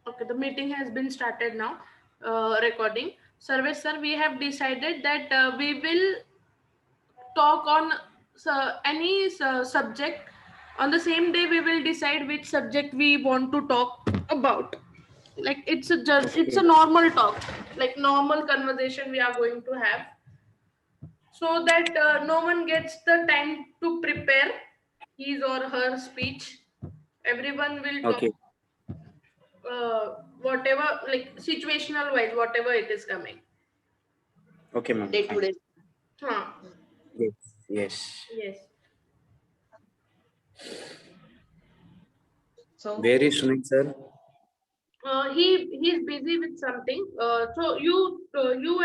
Okay, the meeting has been started now. Recording. Service sir, we have decided that we will talk on any subject. On the same day, we will decide which subject we want to talk about. Like it's a Okay. normal talk, like normal conversation we are going to have, so that no one gets the time to prepare his or her speech. Everyone will talk Okay. whatever, like situational wise, whatever it is coming. Okay, ma'am. Day to Fine. day. Huh. Yes. Yes. Yes. So Where is Sunil, sir? He's busy with something. So you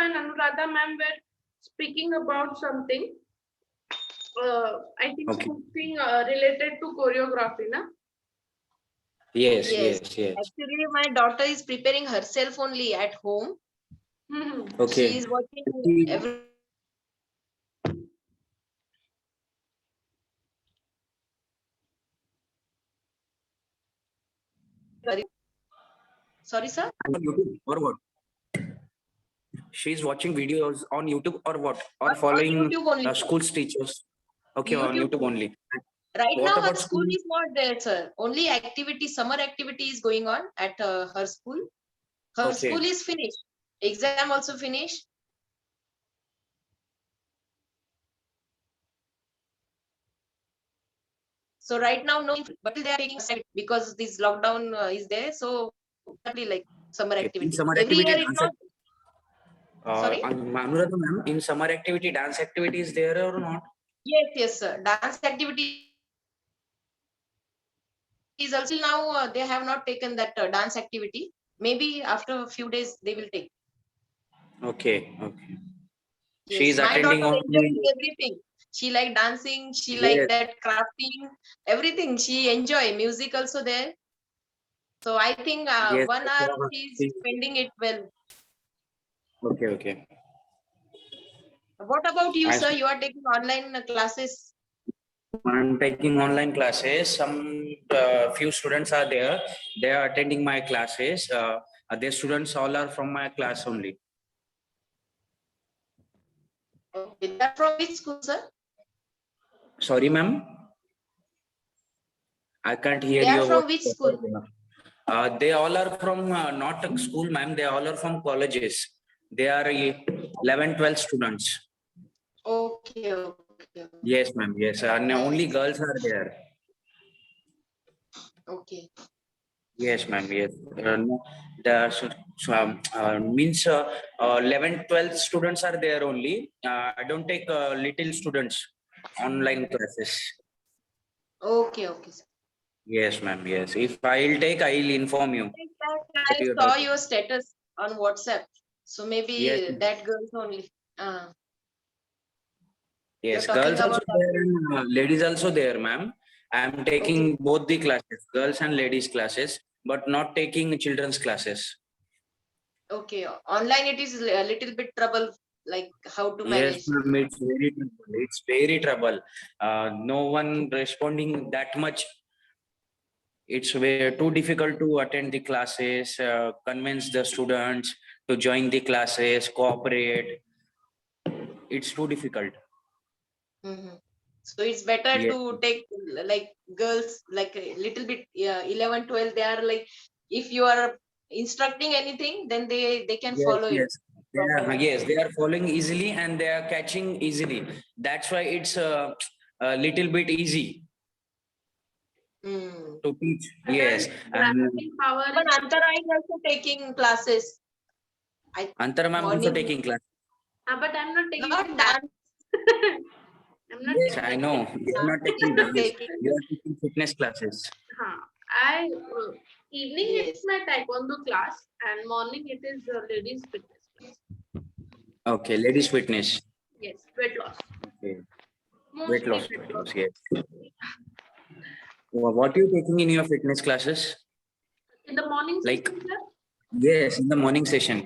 and Anuradha ma'am were speaking about something. I think Okay. something related to choreography, na? Yes. yes, Yes. Yes. actually, my daughter is preparing herself only at home. Hmm. She Okay. is watching She- every. Sorry, sir. On YouTube or what? She's watching videos on YouTube or what? Or On following YouTube only, sir. school teachers? Okay, on YouTube YouTube only. only. Right What now, her about school school? is not there, sir. Only activity, summer activity is going on at her school. Her school Okay. is finished. Exam also finished. So right now, no, but they are taking side because this lockdown is there. So probably like summer Okay. In activity. summer Every activity, year it's dance. not. Sorry. Anuradha ma'am, in summer activity, dance activity is there or not? Yes, sir. Dance activity is also now they have not taken that dance activity. Maybe after a few days they will take. Okay. Okay. She Yes, is my daughter attending enjoys only. everything. She like dancing. She like Yes. that crafting. Everything she enjoy. Music also there. So I think Yes. 1 hour she's spending it well. Okay. Okay. What about you, I sir? You are taking online classes. I'm taking online classes. Some few students are there. They are attending my classes. Their students all are from my class only. Okay, they're from which school, sir? Sorry, ma'am. I can't hear They are your from voice. which school? They all are from not a school, ma'am. They all are from colleges. They are 11, 12 students. Okay, okay, Yes, ma'am. Yes, and only nice. girls are there. Okay. Yes, ma'am. Yes. No, the means 11, 12 students are there only. I don't take little students online classes. Okay, okay, sir. Yes, ma'am. Yes. If I'll take, I'll inform you. I Your saw daughter. your status on WhatsApp. So Yes, maybe ma'am. that girls only. You're Yes. talking Girls about also there and ladies also there, ma'am. I'm okay, taking both the classes, girls and ladies classes, but not taking children's classes. okay. Online it is a little bit trouble, like how to Yes, manage. ma'am, it's very trouble. It's very trouble. No one responding that much. It's way too difficult to attend the classes, convince the students to join the classes, cooperate. It's too difficult. Mhm. So it's better Yes, to take like girls like a little bit 11, 12. They are like if you are instructing anything, then they can yes, follow it yes. properly. Yes, they are following easily and they are catching easily. That's why it's a little bit easy Mm. to teach. And Yes, and grasping power Even is Antara is also taking classes. I Antara ma'am also morning, taking class. but I'm not taking not that. dance. I'm not Yes, I taking know. You are not taking Not dance. taking. You are taking fitness classes. Huh. I evening it's Yes. my taekwondo class, and morning it is ladies fitness class. Okay, ladies fitness. Yes, weight loss. Okay, weight Mostly loss, weight weight loss. loss. Yes. What are you taking in your fitness classes? In the morning Like, session, sir, yes, in the morning session.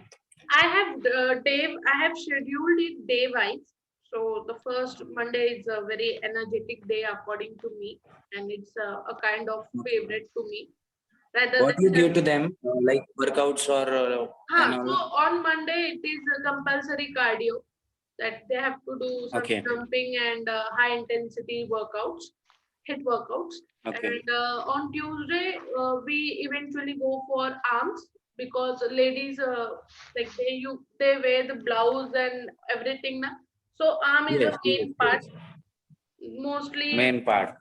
I have scheduled it day wise. So the first Monday is a very energetic day according to me, and it's a kind of favorite to me. rather What than you give to them, like workouts or and So all? on Monday it is a compulsory cardio that they have to do some Okay, jumping and high intensity workouts, hit workouts. okay, And on Tuesday we eventually go for arms because ladies like they wear the blouse and everything na. So arm is the yes, yes, main part yes. mostly. Main part.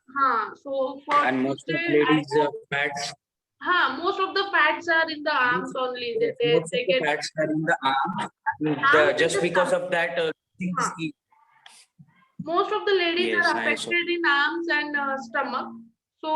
So for And most of Tuesday I ladies go. fats. Most of the fats are in the arms Most, only. yes, most of They the get fats are in the arm. And, arms in just the because stomach. of that, things. Huh. Most of the ladies Yes, are I also. affected in arms and stomach. So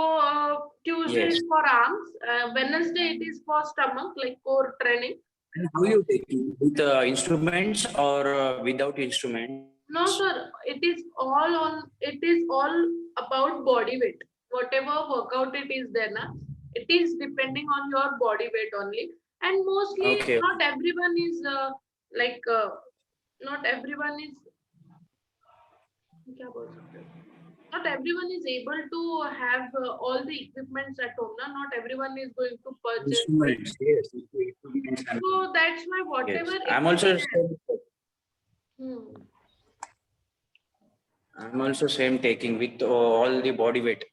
Tuesday Yes. is for arms, Wednesday it is for stomach, like core training. And how you taking with instruments or without instruments? No, sir, it is all on. It is all about body weight. Whatever workout it is there, na, it is depending on your body weight only. And mostly, Okay. not everyone is like. Not everyone is. क्या बोल सकते हैं? Not everyone is able to have all the equipments at home. Na? Not everyone is going to purchase it. Instruments, yes. Instruments and So that's why yes. whatever it I'm is also there. Hmm. I'm also same taking with all the body weight.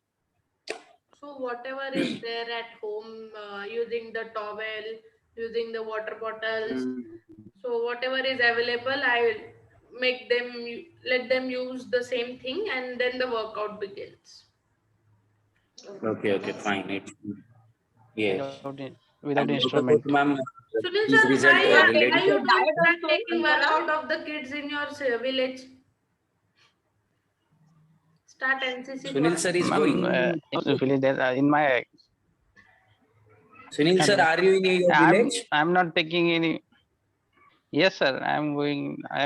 So whatever is there at home, using the towel, using the water bottles. So whatever is available, I will make them let them use the same thing, and then the workout begins. Okay, okay, fine. Yes. Without And what about instrument. ma'am? Sunil These sir, result You are why taking you your related. don't diet start also, taking Vandana? workout of the kids in your village? Start NCC for Sunil sir is Ma'am, going. village there, in my Sunil sir, are you in your village? I'm not taking any. Yes, sir. I'm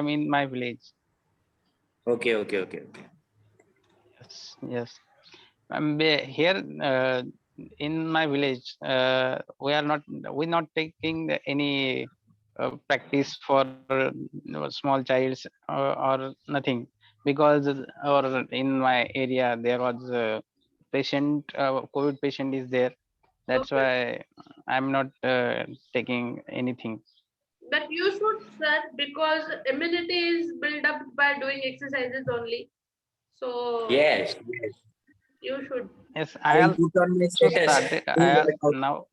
in my village. Okay, okay, okay, okay. Yes, yes. Here in my village, we're not taking any practice for small childs or nothing, because or in my area there was a patient, COVID patient is there. That's okay. why I'm not taking anything. But you should, sir, because immunity is built up by doing exercises only. So Yes, yes. you should. Yes, I I will put on my also status. started. Do workout. Now.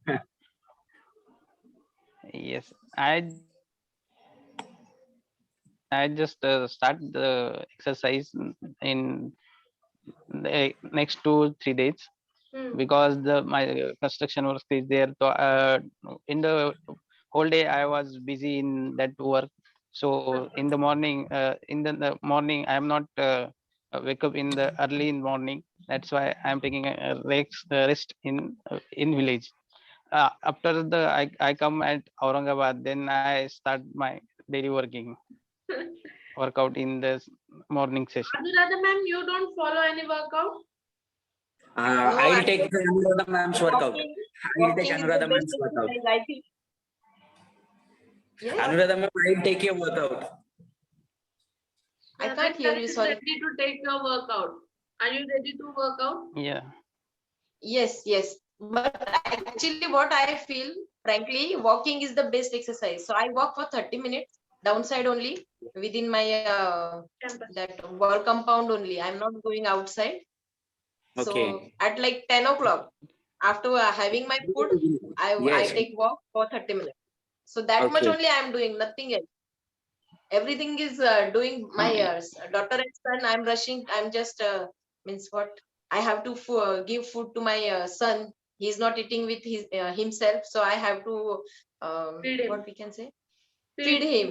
Yes, I just start the exercise in the next 2-3 days, Hmm. because my construction work is there. So in the whole day I was busy in that work. So in the morning, the morning I am not wake up in the early in morning. That's why I am taking a rest in village. After I come at Aurangabad, then I start my daily workout in the morning session. Anuradha ma'am, you don't follow any workout? No, I'll take the Anuradha ma'am's workout. walking, I'll take walking is the Anuradha best ma'am's workout. exercise, I think. Yeah, Anuradha ma'am, I'll take your workout. I Sir, can't hear Sir you, is sorry. ready to take your workout. Are you ready to work out? Yeah. Yes, yes. But actually, what I feel, frankly, walking is the best exercise. So I walk for 30 minutes downside only within my Campus. that work compound only. I'm not going outside. So Okay. at like 10 o'clock, after having my food, I Yes. take walk for 30 minutes. So that much Okay. only I'm doing, nothing else. Everything is doing my daughter and son. I'm rushing. I'm just means what I have to give food to my son. He's not eating with his himself, so I have to Feed him. what we can say, feed him.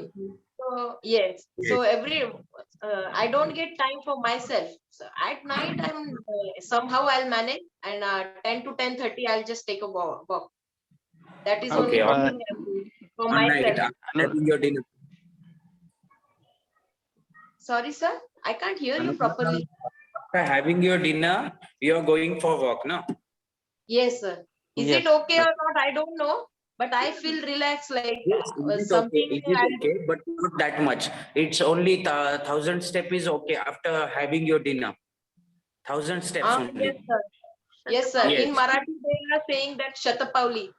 So yes, Yes. so every I don't get time for myself. So at night I'm somehow I'll manage, and 10 to 10:30 I'll just take a walk. That is only Okay. one Uh, thing I'm doing for On night, myself. having your dinner. Sorry, sir, I can't hear you Anuradha, properly. after having your dinner, you're going for walk, no? Yes, sir. Is Yes. it okay or not? I don't know, but I feel relaxed, like Yes, is it something. okay? Is it okay? But not that much. It's only 1,000 step is okay after having your dinner. 1,000 steps Yes, only. sir. Yes, sir. In Yes. Marathi, they are saying that Shatapauli.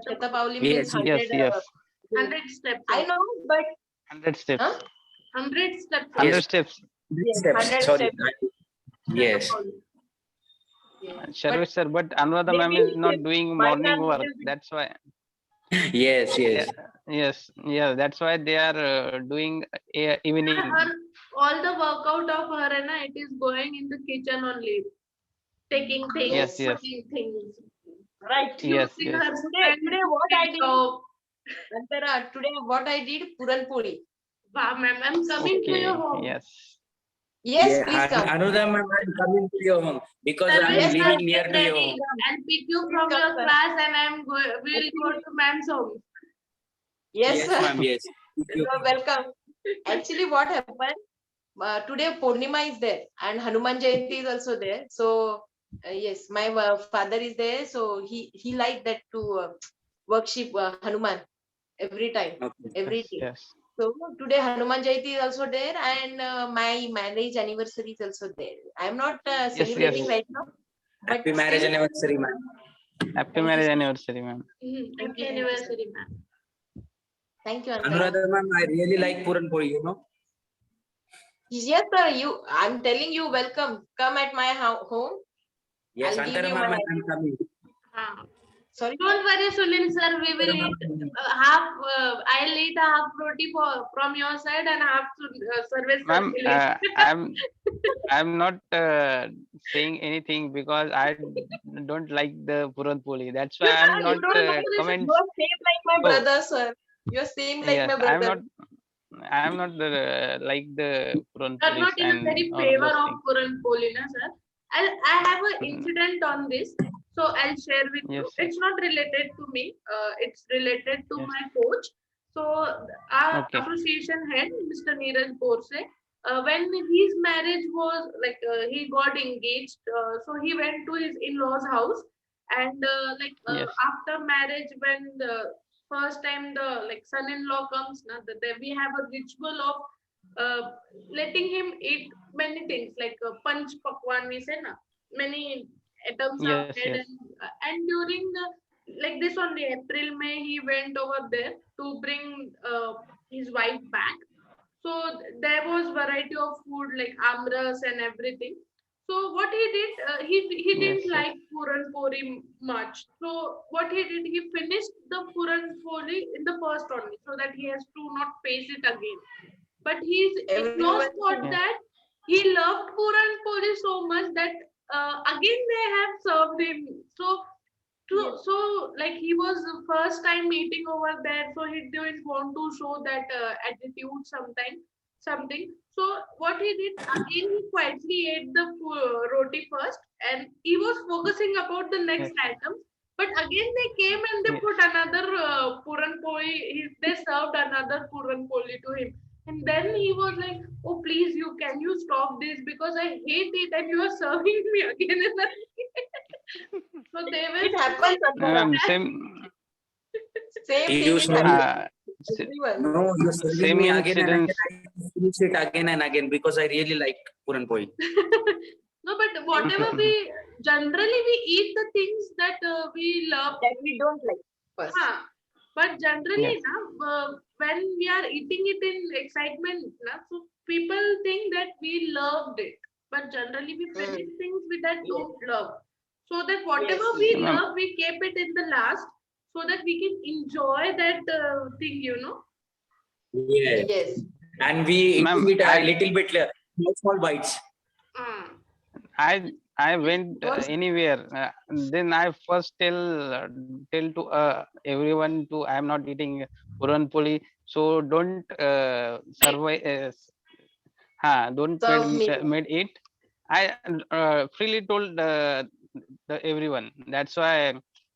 Shatapauli means Yes, 100. Yes, yes. 100 steps. I know, but 100 steps. huh? 100 steps. 100 Yes. steps. Yes, Steps. 100 Sorry. steps. Yes. Yes. Sharvit sir, but Anuradha ma'am maybe is not doing mine morning are work. little bit- That's why. Yes. Yeah, Yes. yes, yeah. That's why they are doing evening. Her, all the workout of her, it is going in the kitchen only. Taking things, Yes, yes, putting things, Right. yes, using yes. her Today what I did, stove. Antara, today what I did, Puran Puri. Wow, ma'am, I'm coming to your Okay. home. Yes. Yes, Yeah. please come. Another ma'am, I'm coming to your home because I'm Service Yes, will living get near to your ready. home. I'll pick you Please from come, your sir. class and we'll go to ma'am's home. Yes, Yes, sir. ma'am. Yes. You are welcome. Actually, what happened? Today Purnima is there and Hanuman Jayanti is also there. So yes, my father is there. So he liked that to worship Hanuman every time, Okay. every Yes. day. Yes. So today Hanuman Jayanti is also there and my marriage anniversary is also there. I am not Yes. celebrating Yes. right now, but Happy marriage still, anniversary, ma'am. Happy Thank you, marriage sir. anniversary, ma'am. Happy anniversary, ma'am. Thank you, Antara. Anuradha ma'am, I really like Puran Puri, you know. Yes, sir. I'm telling you, welcome. Come at my home. Yes, I'll give Antara you ma'am, my. I'm coming. Sorry. Don't worry, Sunil sir. We will eat half. I'll eat half roti from your side and half service sir Ma'am, will eat. I'm not saying anything because I don't like the Puran Poli. That's why I'm You not don't like this. comment. You're same like my So brother, sir. You're same like yes, my brother. I'm not like the Puran Are Polis not in a and very all favor those of things. Puran Poli, na, sir. I have an Mm, incident on this, so I'll share with you. Yes, It's not related to me. It's related to yes. my coach. So our Okay. association head, Mr. Neeraj Borse, when his marriage was like he got engaged, so he went to his in-laws' house, and Yes. after marriage, when the first time the son-in-law comes, na, we have a ritual of letting him eat many things like panch pakwan we say na, many items are Yes. made Yes. and during the like this only April May he went over there to bring his wife back. So there was variety of food like amras and everything. So what he did, he Yes. didn't Yes. like puran pori much. So what he did, he finished the puran pori in the first only, so that he has to not face it again. But his in-laws Everyone. thought Yeah. that he loved Puran Puri so much that again they have served him. Yes. So like he was the first time meeting over there, so he didn't want to show that attitude something. So what he did again, he quietly ate the roti first, and he was focusing about the next Yes. item. But again they came and they Yes. put another puran poli. They served another puran poli to him, and then he was like, "Oh please, can you stop this because I hate it, and you are serving me again and again." So they were It happens, Antara. Same. Same You thing it serving, happens Uh, to s- everyone. no, you're serving Same me again and again. incidents. I finish it again and again because I really like Puran Puri. no, but whatever we generally we eat the things that we love. That we don't like first. But generally, Yes. na, when we are eating it in excitement, na, so people think that we loved it. But generally, we finish things we that Yes. don't love. So that whatever Yes, we yes. Ma'am, love, we keep it in the last, so that we can enjoy that thing, you know. Yeah. Yes. And we ma'am, eating it a little bit small bites. Uh, I went First, anywhere. Then I first tell to everyone to I am not eating Puran Poli. So don't survive. Don't serve me. made it. I freely told everyone. That's why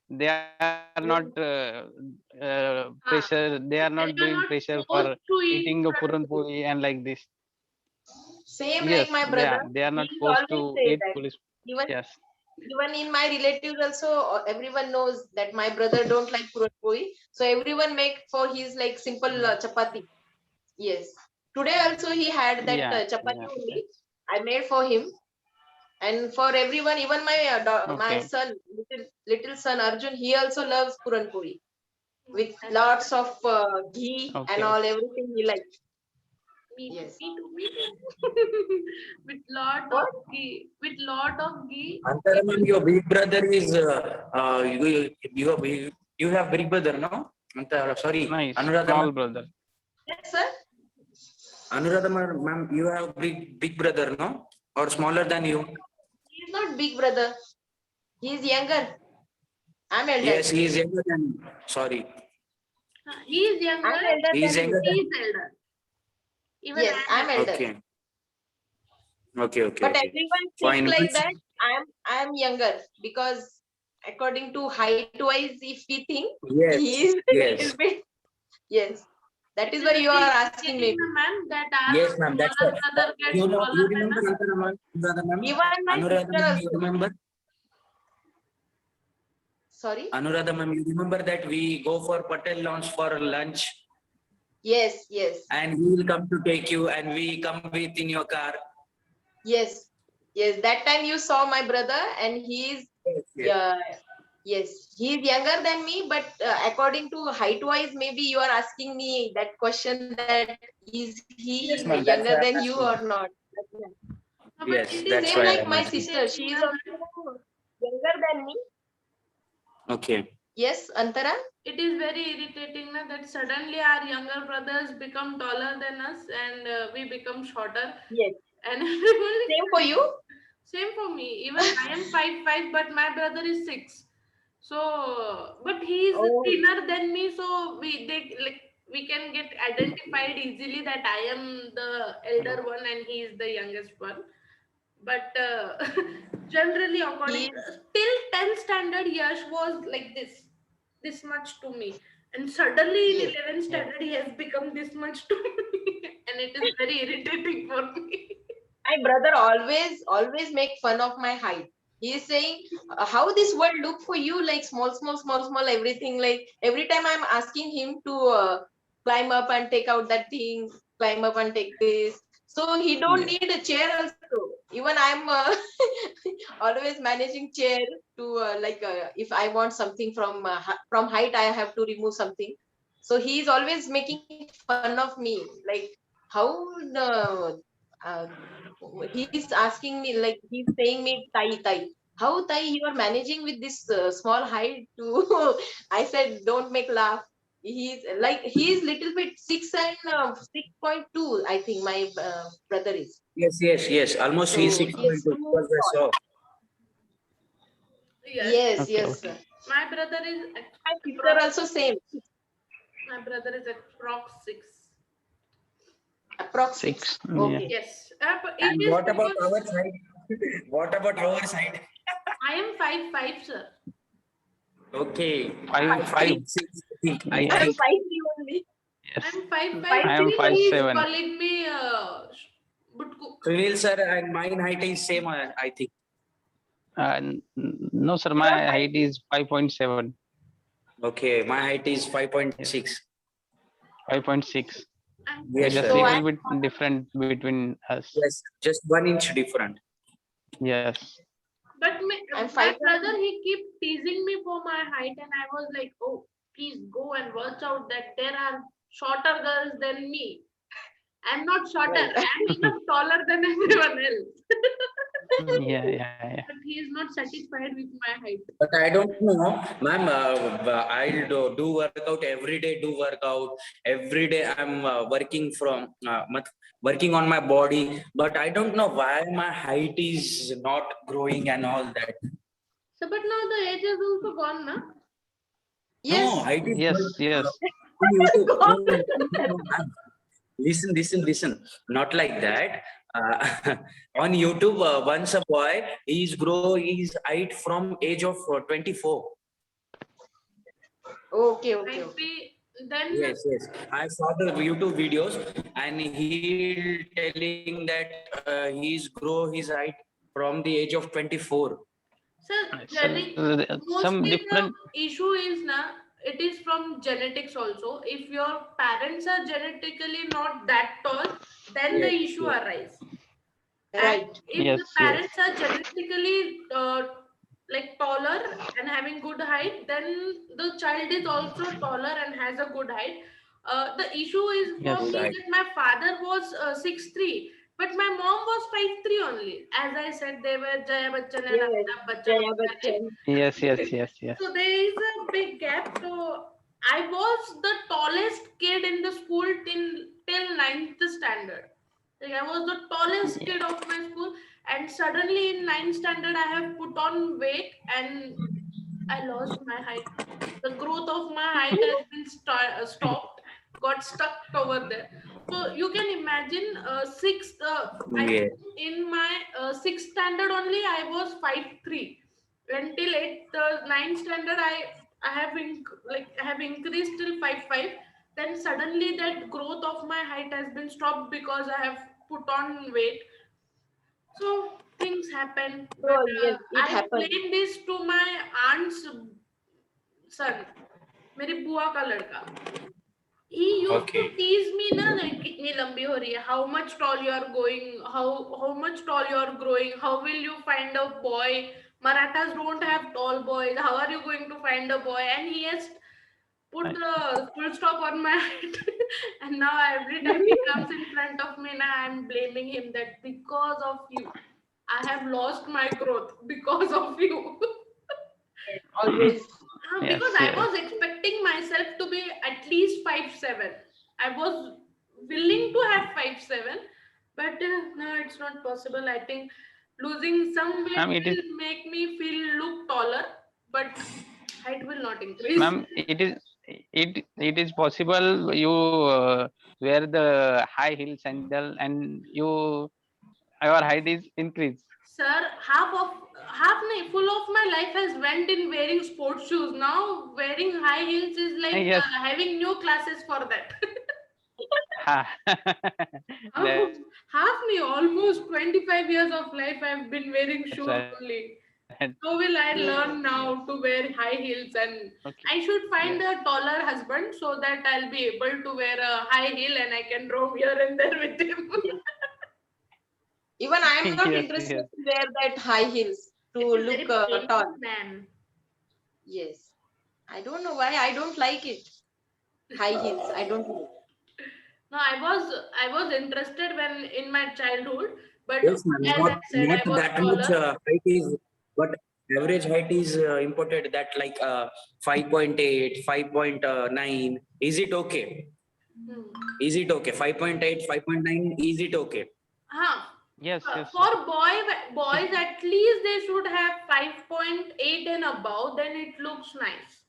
they are not pressure. They are they not are doing not pressure for forced to eat eating a Puran Puran Poli. Poli and like this. Same like Yes, my brother. they are He not forced always to say eat that. police. Even Yes. even in my relatives also, everyone knows that my brother don't like puran puri. So everyone make for his like simple chapati. Yes. Today also he had that Yeah. chapati Yes. only. I made for him. And for everyone, even my my Okay. son, little son Arjun, he also loves Puran Puri with lots of ghee and Okay. all, everything he likes. Me too, Yes. me too, me too. With lot of What? ghee, with lot of ghee. Antaramam, your big brother is you have big brother, no? Sorry, Nice. Anuradha Small ma'am. brother. Yes, sir. Anuradha ma'am, you have big brother, no? Or smaller than you? He is not big brother. He is younger. I'm elder. Yes, he is younger than you. Sorry, He is younger, I'm elder he is than younger you. he than. is elder. Even Yes, I I'm am elder. elder. Okay, okay. But everyone think Fine. like that. I'm younger because according to height wise, if we think Yes, he is a yes, little bit. Yes, that is It why is you very are asking irritating, me. ma'am, that our yes, ma'am. That's smaller what. brother gets You know, taller you than remember us. Anuradha ma'am? Even my Anuradha sister ma'am, you also. remember? Sorry. Anuradha ma'am, you remember that we go for Patel Lounge for lunch Yes, yes, and he will come to take you and we come with in your car. yes, yes. That time you saw my brother, and he is Yes, yes, he is younger than me. But according to height wise, maybe you are asking me that question, that is yes, he ma'am. That's younger why I'm than you asking. or not? No, but Yes, it is that's Same why like I'm my asking. sister. She irritating, is na, also younger than me. Okay. Yes, Antara? it is very irritating na, that suddenly our younger brothers become taller than us and we become shorter. Yes. And everyone is Same for you? same for me. Even I am 5'5", but my brother is 6. So, but he is Oh, thinner than me, so we can get identified easily that I am the elder one and he is the youngest one. But generally, according he till 10th standard, Yash was like this much to me, and suddenly in yes. 11th Yeah. standard he has become this much to me, and it is very irritating for me. My brother always make fun of my height. He is saying, how this world look for you, like small, everything. Like every time I'm asking him to climb up and take out that thing, climb up and take this. So he don't Yeah. need a chair also. Even I'm always managing chair to if I want something from height, I have to remove something. So he is always making fun of me, like how the he's asking me, like he's saying me Tai, how Tai you are managing with this small height to I said don't make laugh. He's little bit 6.2, I think my brother is. Yes. Almost he's So he is 6.2 too because I tall. saw. Yes, Yes, Okay. yes, Okay. sir. my brother is My sister also same, my brother is approx 6. approx 6. 6. Yeah. Okay. Yes, but it And is what about because our side? What about our side? I am 5'5", sir. Okay, I'm 5'3". 5'6". I Yeah. I'm think 5'3" only. Yes. I'm 5'5", I am 5'3" still for he you. is 5'7". calling me Butku. Sunil sir and mine height is same. I think. No, sir. You are My height is 5.7. Okay, my height is Yes. 5.6. 5.6. I'm Yes, Just sir. so little I'm bit different between us. Yes, just 1 inch different. Yes. But I'm my 5'1". brother, he keep teasing me for my height, and I was like, oh, please go and watch out that there are shorter girls than me. I'm not shorter. Right. I'm even taller than everyone else. Yeah. But he is not satisfied with my height. But I don't know, ma'am. I do workout every day. Do workout every day. I'm working on my body, but I don't know why my height is not growing and all that. So, but now the age is also gone, na? No, Yes. height is Yes. Yes. on YouTube. God. No, ma'am. Listen. Not like that. On YouTube, once a boy, his height from age of 24. Okay. Might be then. Yes. I saw the YouTube videos, and he telling that he's grow his height from the age of 24. So, Sir, some mostly the different. issue is na, it is from genetics also. If your parents are genetically not that tall, then the issue Yes. arise. Right. And if Yes, the yes. parents are genetically like taller and having good height, then the child is also taller and has a good height. The issue is for Yes. me Right. that my father was 6'3", but my mom was 5'3" only. As I said, they were Jaya Bachchan and Yes. Amitabh Bachchan Jaya of their age. Bachchan. Yes, yes, yes, yes. So there is a big gap. So I was the tallest kid in the school till ninth standard. Like I was the tallest kid of my school, and suddenly in ninth standard I have put on weight and I lost my height. The growth of my height has been stopped, got stuck over there. So you can imagine sixth. I Yeah. think in my sixth standard only I was 5'3". Until eighth, ninth standard I have I have increased till 5'5". Then suddenly that growth of my height has been stopped because I have put on weight. So things happen, but So yes, it I happened. blame this to my aunt's son, मेरी बुआ का लड़का. He used to Okay. tease me ना like कितनी लंबी हो रही है, how much tall you are going, how much tall you are growing, how will you find a boy? Marathas don't have tall boys. How are you going to find a boy? And he has put the full stop on my head. And now every time he comes in front of me, now I'm blaming him that because of you, I have lost my growth because of you. Always. Yes, Because I yes. was expecting myself to be at least 5'7". I was willing to have 5'7", but no, it's not possible. I think losing some weight Ma'am, it is, will make me feel look taller, but height will not increase. ma'am, it is possible you wear the high heel sandal and your height is increased. Sir, full of my life has went in wearing sports shoes. Now wearing high heels is like Yes. having new classes for that. Ha. Half half me, almost 25 years of life I've been wearing That's shoes right. only. How will I Yes. learn now to wear high heels? And Okay. I should find Yes. a taller husband so that I'll be able to wear a high heel and I can roam here and there with him. Even I am not Yes, interested yes. to wear that high heels to It is look very painful, tall. man. Yes. I don't know why I don't like it. High heels. I don't like. No, I was interested when in my childhood, but Yes, ma'am. as I said, Not I was that much taller. height is, but average height is imported that like 5.8, 5.9. Is it okay? Hmm. Is it okay? 5.8, 5.9. Is it okay? Huh. Yes, yes, For yes. boys, at least they should have 5.8 and above, then it looks nice.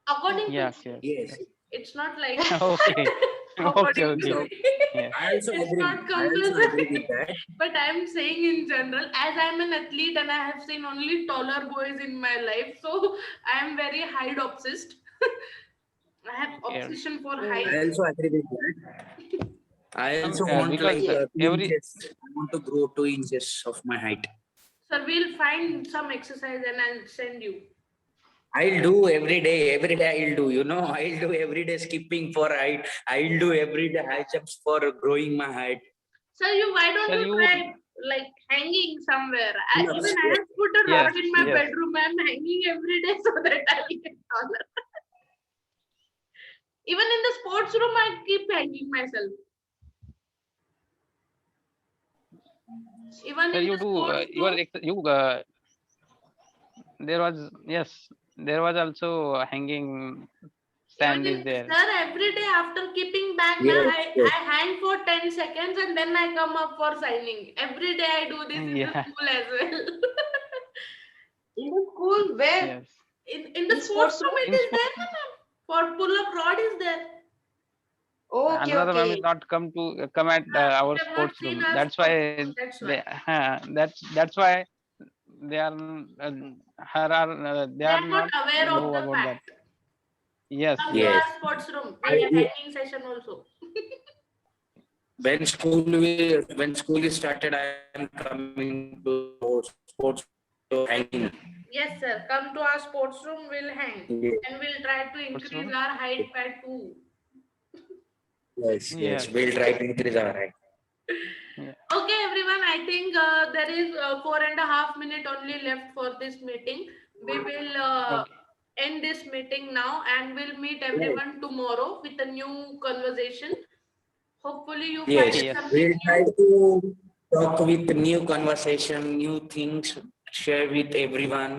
According to Yes, me, yes. Yes. it's not like Okay. Okay, according to okay. me. Yes. I also It's agree. not I also compulsory. agree with that. But I'm saying in general, as I'm an athlete and I have seen only taller boys in my life, so I am very height obsessed. I have Yeah. obsession for Mm. height. I also agree with that. I also want Because like 2 every inches. I want to grow 2 inches of my height. So we'll find some exercise and I'll send you. I'll do every day. Every day I'll do. You know, I'll do every day skipping for height. I'll do every day high jumps for growing my height. So why don't sir, you you try like hanging somewhere? Even Yes, I have put a yes, rod in my yes. bedroom. I'm hanging every day so that I'll get taller. Even in the sports room, I keep hanging myself. Even Sir, in you the do sports you are room, you there was, yes, there was also hanging even stand is in there. sir, every day after keeping back, na, yes, yes. I hang for 10 seconds and then I come up for signing. Every day I do this in the Yeah. school as well. In the school, where? Yes. In the In sports sports room, room? it In is sport, there, na, ma'am. For pull-up rod is there. Okay, Anuradha ma'am is okay. not come at our You have not sports seen room. our That's sports why room, that's they, why. that's why they are they They are are not not aware of know the about that. fact. Yes, Come to yes. Yes. our sports room. I, We have hanging session also. when school is started, I am coming to sports to hanging. Yes, sir. Come to our sports room. We'll hang Yes, and we'll try to Sports increase room. our height by 2. yes, Yes. we'll try to increase our height. Okay, everyone. I think there is 4.5 minutes only left for this meeting. We will Okay. end this meeting now, and we'll meet everyone tomorrow with a new conversation. Hopefully, you Yes, find Yes. something we'll try new. to talk with new conversation, new things, share with everyone.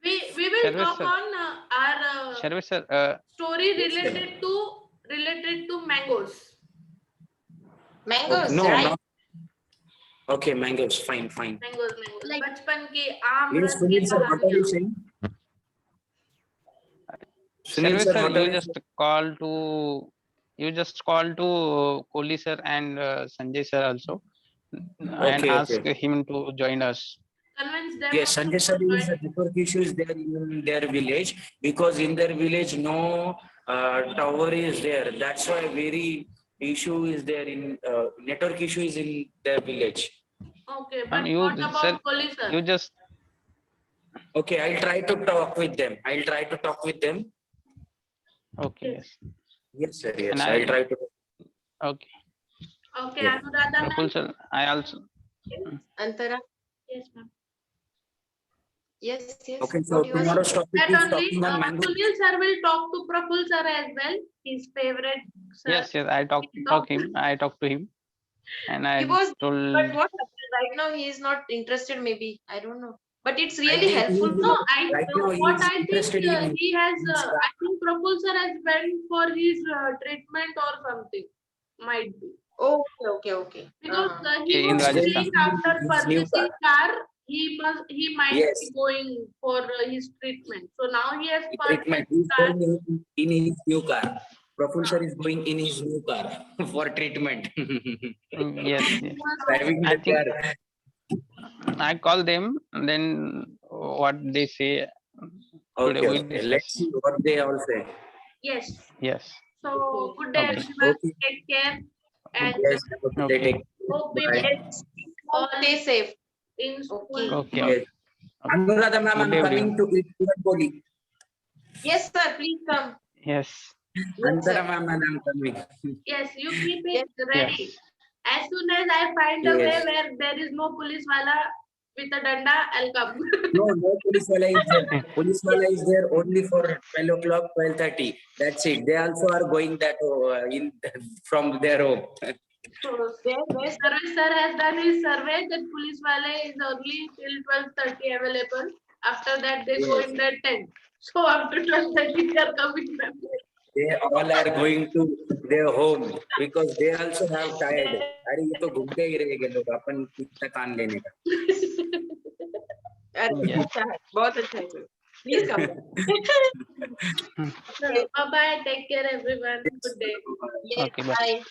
We will Sarvesh talk sir, on our Sarvesh sir, story Yes, sir. related to mangoes. Mangoes, No, right? not okay. Mangoes, fine, fine. Mangoes. Like बचपन के आम Yes, रस की Sunil sir, what are कहानियां. you saying? Sunil Sarvesh sir, sir, what are you you just call to Kohli sir and Sanjay sir also, and Okay, ask okay. him to join us. Convince them Yes, also Sanjay sir to is a join. network issues there in their village because in their village no tower is there. That's why very issue is there in network issue is in their village. Okay, And but you, what sir, about Kohli sir? you just Okay, I'll try to talk with them. I'll try to talk with them. okay. Yes. Yes. Yes, sir. And Yes, I'll try to. Okay. Okay, Yeah. Anuradha ma'am. Praful sir, I also. Antara. Yes, ma'am. Yes, yes. Okay, so What you are saying? tomorrow's topic That is only talking on mango. Sunil sir will talk to Praful sir as well, his favorite sir. Yes, yes. I talked to him, and He I was, but told. what happened right now? He is not interested. Maybe I don't know. But it's I really think helpful. No, right now he what is I think interested in. he has, in I think Praful sir has went for his treatment or something, might be. Oh, okay, okay. Because he Okay, in was Rajasthan. saying after His new purchasing car, he might Yes. be going for his treatment. So now he has treatment. purchased He's car. going in his new car. Praful sir is going in his new car for treatment. Yes, yes. Driving I the think car. I call them, and then what they say today Okay, we okay. discuss. Let's see what they all say. Yes. Yes. So good day, Okay. everyone. Okay. Take care. And Yes, okay. Okay. Take. hope we Bye. met all Stay safe. in school. Okay. Okay. Yes. Okay. Anuradha ma'am, Good I'm day, coming everyone. to eat Virat Kohli. Yes, sir. Please come. Yes. Yes, Antara sir. ma'am, and I'm coming. Yes, you keep Yes. it ready. Yes. As soon as I find a way Yes. where there is no police wala with a danda, I'll come. No, no police wala is there. Police wala is there only for 12 o'clock, 12:30. That's it. They also are going that in from their home. So, Where? Sarvesh sir has done his survey that police wale is only till 12:30 available. After that, they go Yes. in their tent. So after 12:30, they are coming back. They all are going to their home because they also have tired. अरे ये तो घूमते ही रहेंगे लोग अपन कितना कान लेने का. अरे, Yes. अच्छा है, बहुत अच्छा है. Please come. Bye bye. Take care, everyone. Good day. Yes, Okay, bye. bye.